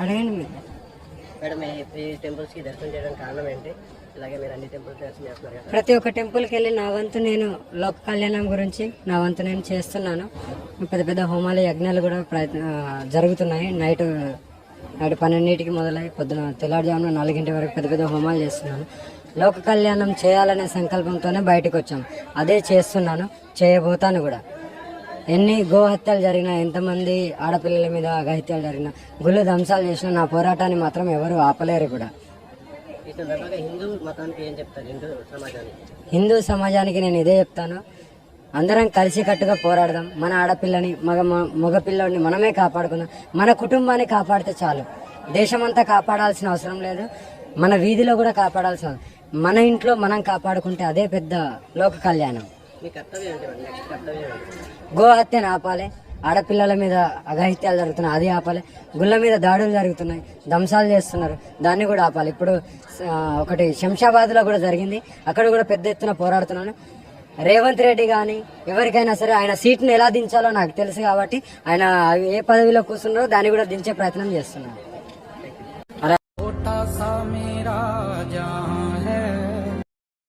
అడగండి మీరు. మేడం, ఈ టెంపుల్స్ కి దర్శనం చేయడానికి కారణం ఏంటి? ఇలాగే మీరు అన్ని టెంపుల్స్ దర్శనం చేస్తున్నారు కదా. ప్రతి ఒక్క టెంపుల్కి వెళ్ళి నా వంతు నేను లోక కళ్యాణం గురించి నా వంతు నేను చేస్తున్నాను. పెద్ద పెద్ద హోమాలు యజ్ఞాలు కూడా జరుగుతున్నాయి. నైట్ 12ంటికి మొదలై పొద్దున తెల్లారుజామున 4 వరకు పెద్ద పెద్ద హోమాలు చేస్తున్నాను. లోక కళ్యాణం చేయాలనే సంకల్పంతోనే బయటకు వచ్చాము. అదే చేస్తున్నాను, చేయబోతాను కూడా. ఎన్ని గోహత్యలు జరిగినా, ఎంతమంది ఆడపిల్లల మీద అఘాయిత్యాలు జరిగినా, గుళ్ళు ధ్వంసాలు చేసినా నా పోరాటాన్ని మాత్రం ఎవరు ఆపలేరు కూడా. ఈ సందర్భంగా హిందూ మతానికి ఏం చెప్తారు? హిందూ సమాజానికి నేను ఇదే చెప్తాను, అందరం కలిసికట్టుగా పోరాడదాం. మన ఆడపిల్లని మగ పిల్లోడిని మనమే కాపాడుకుందాం. మన కుటుంబాన్ని కాపాడితే చాలు. దేశమంతా కాపాడాల్సిన అవసరం లేదు, మన వీధిలో కూడా కాపాడాల్సిన, మన ఇంట్లో మనం కాపాడుకుంటే అదే పెద్ద లోక కళ్యాణం. మీ కర్తవ్యం ఏంటి? నెక్స్ట్ కర్తవ్యం ఏంటి? గోహత్యను ఆపాలి, ఆడపిల్లల మీద అఘాయిత్యాలు జరుగుతున్నాయి అది ఆపాలి, గుళ్ళ మీద దాడులు జరుగుతున్నాయి, ధ్వంసాలు చేస్తున్నారు దాన్ని కూడా ఆపాలి. ఇప్పుడు ఒకటి శంషాబాద్లో కూడా జరిగింది, అక్కడ కూడా పెద్ద ఎత్తున పోరాడుతున్నాను. రేవంత్ రెడ్డి కానీ ఎవరికైనా సరే ఆయన సీట్ను ఎలా దించాలో నాకు తెలుసు కాబట్టి ఆయన ఏ పదవిలో కూర్చున్నారో దాన్ని కూడా దించే ప్రయత్నం చేస్తున్నాను.